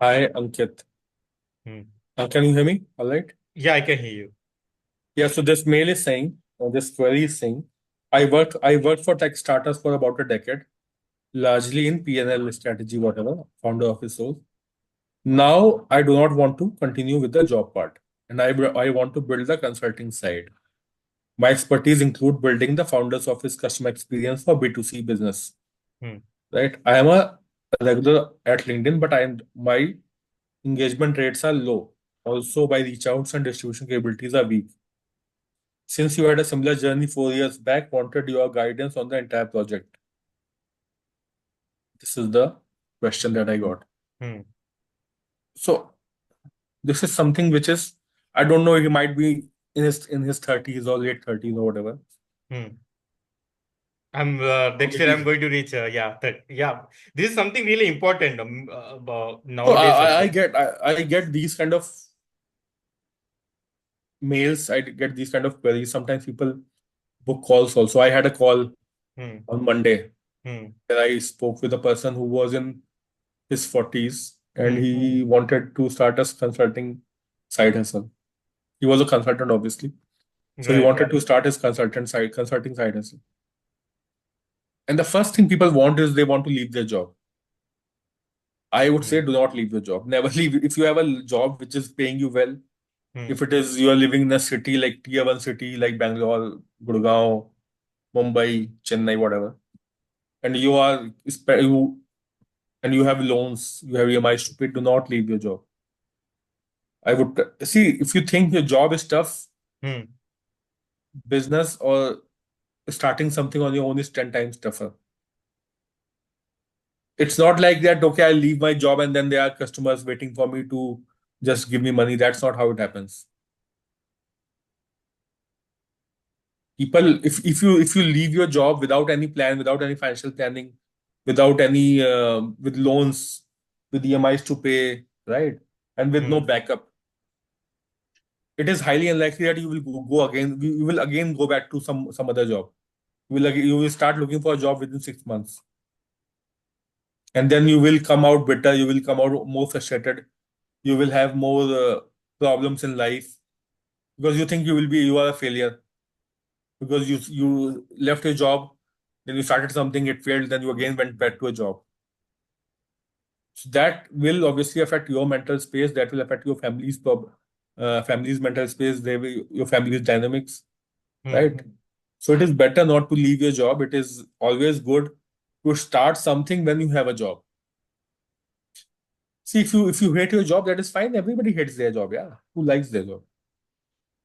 Hi, Ankit. Hmm. Can you hear me? All right. Yeah, I can hear you. Yeah. So this mail is saying, or this query is saying, I worked for tech startups for about a decade, largely in P&L strategy, whatever, founder office roles. Now I do not want to continue with the job part, and I want to build the consulting side. My expertise include building the founder's office customer experience for B2C business. Hmm. Right. I am a regular at LinkedIn, but my engagement rates are low. Also, my reach outs and distribution capabilities are weak. Since you had a similar journey 4 years back, wanted your guidance on the entire project. This is the question that I got. Hmm. So this is something which is, I don't know, he might be in his 30s or late 30s or whatever. Hmm. I'm Or next year I'm maybe going to reach yeah. This is something really important so nowadays also. I get these kind of mails, I get these kind of queries. Sometimes people book calls also. I had a call Hmm. on Monday Hmm. where I spoke with a person who was in his 40s and Hmm. he wanted to start a consulting side hustle. He was a consultant, obviously. So he Right. wanted to start his consulting side hustle. And the first thing people want is they want to leave their job. I would say Hmm. do not leave your job. Never leave. If you have a job which is paying you well, Hmm. if it is you are living in a city like tier one city like Bangalore, Gurgaon, Mumbai, Chennai, whatever, and you and you have loans, you have EMIs to pay, do not leave your job. I would see if you think your job is tough, Hmm. business or starting something on your own is 10 times tougher. It's not like that, okay, I'll leave my job and then there are customers waiting for me to just give me money. That's not how it happens. People, if you leave your job without any plan, without any financial planning, without any with loans, with EMIs to pay, right? And with no Hmm. backup, it is highly unlikely that you will go again. You will again go back to some other job. You will start looking for a job within 6 months. And then you will come out bitter, you will come out more frustrated, you will have more problems in life because you think you are a failure because you left your job, then you started something, it failed, then you again went back to a job. So that will obviously affect your mental space, that will affect your family's mental space, your family's dynamics, right? Hmm. So it is better not to leave your job. It is always good to start something when you have a job. See, if you hate your job, that is fine. Everybody hates their job. Yeah, who likes their job?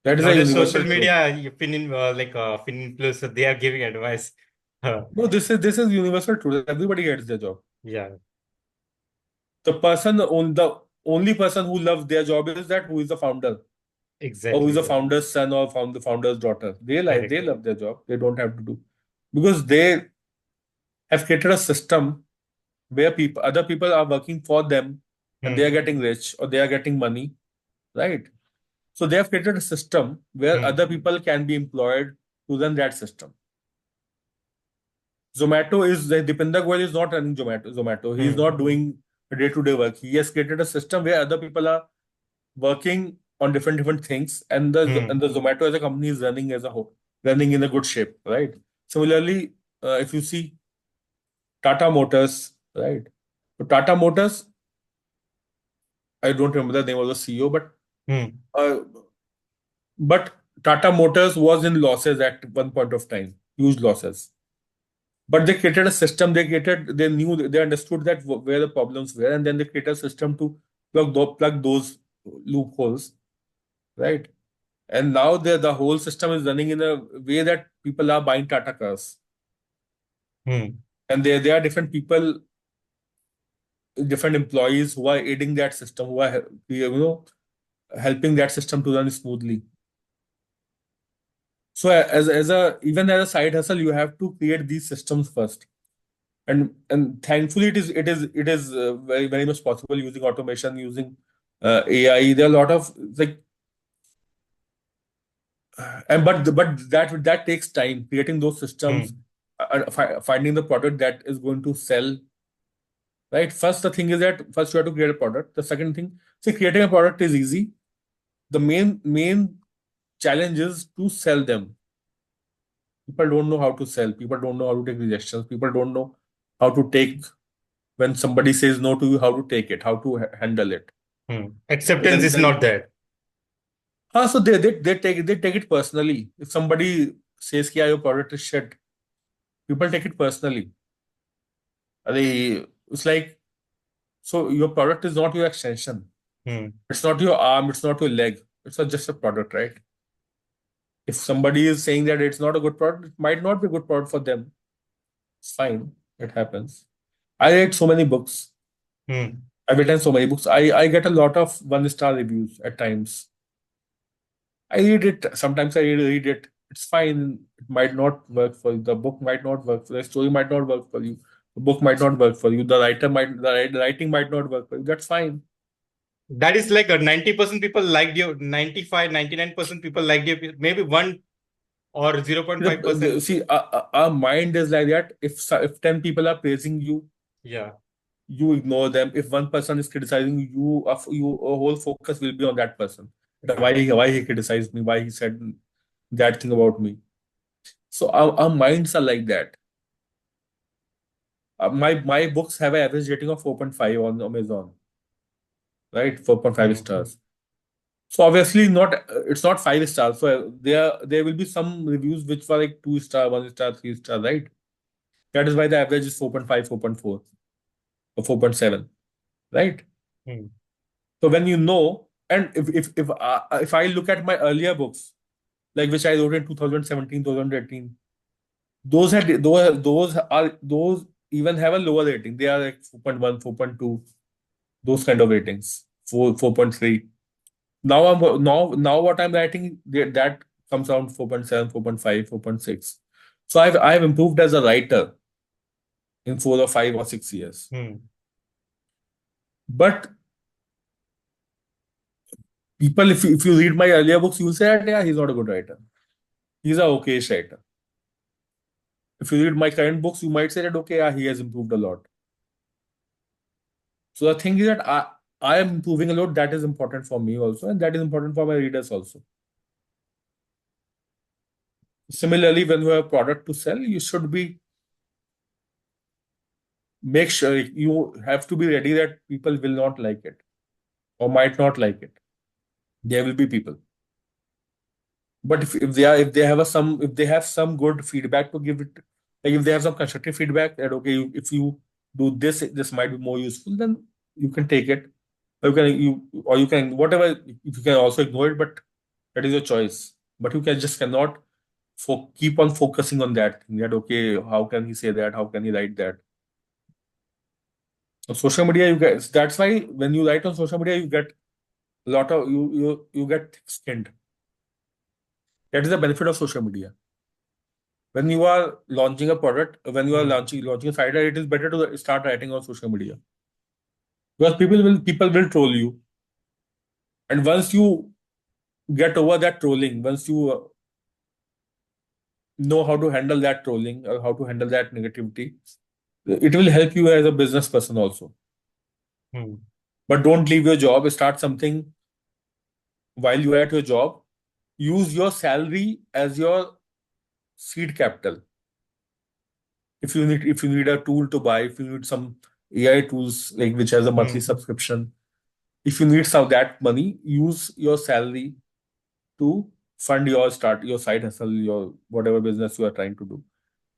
That is a Nowadays, social universal truth. media, opinion influencers, they are giving advice. No, this is universal truth. Everybody hates their job. Yeah, The only person who loves their job is that who is the founder or who is exactly. the Right. founder's son or the founder's daughter. They Correct. love their job. They don't have to do because they have created a system where other people are working for them and they Hmm. are getting rich or they are getting money, right? So they have created a system where Hmm. other people can be employed to run that system. Dipinder Goyal is not running Zomato. He is Hmm. not doing day-to-day work. He has created a system where other people are working on different things, and Hmm. the Zomato as a company is running as a whole, running in a good shape, right? Similarly, if you see Tata Motors, right? So Tata Motors, I don't remember the name of the CEO, Hmm. uh, but Tata Motors was in losses at one point of time, huge losses. But they created a system. They understood that where the problems were, and then they created a system to plug those loopholes, right? And now the whole system is running in a way that people are buying Tata cars, Hmm. and there are different people, different employees who are aiding that system, who are helping that system to run smoothly. So as a even as a side hustle, you have to create these systems first. And thankfully it is very much possible using automation, using AI. There are a lot of like and but that takes time creating those systems, Hmm. finding the product that is going to sell, right? First, the thing is that first you have to create a product. The second thing, see, creating a product is easy. The main challenge is to sell them. People don't know how to sell. People don't know how to take rejections. People don't know how to take when somebody says no to you, how to take it, how to handle it. Acceptance Then is not there. so they take it personally. If somebody says, "Yeah, your product is shit," people take it personally. It's like, so your product is not your extension. Hmm. It's not your arm. It's not your leg. It's just a product, right? If somebody is saying that it's not a good product, it might not be a good product for them. It's fine. It happens. I read so many books. Hmm. I've written so many books. I get a lot of one-star reviews at times. I read it. Sometimes I read it. It's fine. It might not work for you. The book might not work for you. The story might not work for you. The book might not work for you. The writing might not work for you. That's fine. That is like a 90% people liked you, 95, 99% people liked you, maybe 1 or The- 0.5%. See, our mind is like that. If 10 people are praising you, Yeah. you ignore them. If one person is criticizing you, your whole focus will be on that person. That why he criticized me, why he said that thing about me. So our minds are like that. My books have an average rating of 4.5 on Amazon, right? 4.5 Hmm. stars. So obviously not it's not 5 stars. So there will be some reviews which were like 2 star, 1 star, 3 star, right? That is why the average is 4.5, 4.4, or 4.7, right? Hmm. So when you know, and if I look at my earlier books, like which I wrote in 2017, 2018, those even have a lower rating. They are like 4.1, 4.2, those kind of ratings, 4.3. Now what I'm writing, that comes around 4.7, 4.5, 4.6. So I've improved as a writer in 4 or 5 or 6 years. Hmm. But people, if you read my earlier books, you'll say that yeah, he's not a good writer. He's a okay writer. If you read my current books, you might say that okay, yeah, he has improved a lot. So the thing is that I am improving a lot. That is important for me also, and that is important for my readers also. Similarly, when you have a product to sell, you should be make sure you have to be ready that people will not like it or might not like it. There will be people. But if they have if they have some good feedback to give it, like if they have some constructive feedback that okay, if you do this, this might be more useful, then you can take it. Or you can whatever, you can also ignore it, but that is your choice. But you can just cannot keep on focusing on that thing, that okay, how can he say that? How can he write that? On social media, you guys, that's why when you write on social media, you get a lot of you get thick-skinned. That is the benefit of social media. When you are launching a product, when you are Hmm. launching a site, it is better to start writing on social media because people will troll you, and once you get over that trolling, once you know how to handle that trolling or how to handle that negativity, it will help you as a business person also. Hmm. But don't leave your job. Start something while you are at your job. Use your salary as your seed capital. If you need a tool to buy, if you need some AI tools like which has a monthly Hmm. subscription, if you need some that money, use your salary to fund your side hustle, your whatever business you are trying to do.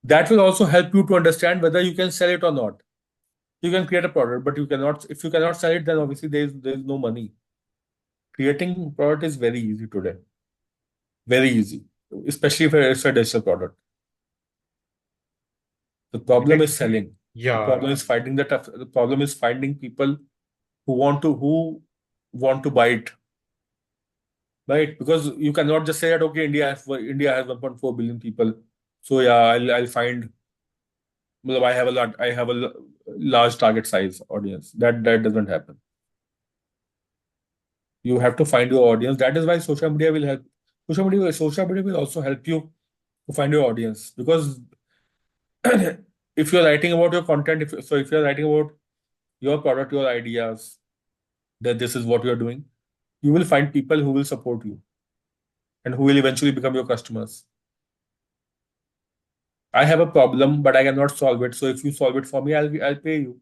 That will also help you to understand whether you can sell it or not. You can create a product, but you cannot. If you cannot sell it, then obviously there is no money. Creating product is very easy today, very easy, especially if it's a digital product. The problem Great. is selling. The Yeah. problem is finding the tough. The problem is finding people who want to buy it, right? Because you cannot just say that okay, India has 1.4 billion people, so yeah, I'll find. Well, I have a large target size audience. That doesn't happen. You have to find your audience. That is why social media will help. Social media will also help you to find your audience because if you're writing about your content, if you're writing about your product, your ideas, that this is what you're doing, you will find people who will support you and who will eventually become your customers. I have a problem, but I cannot solve it. So if you solve it for me, I'll pay you.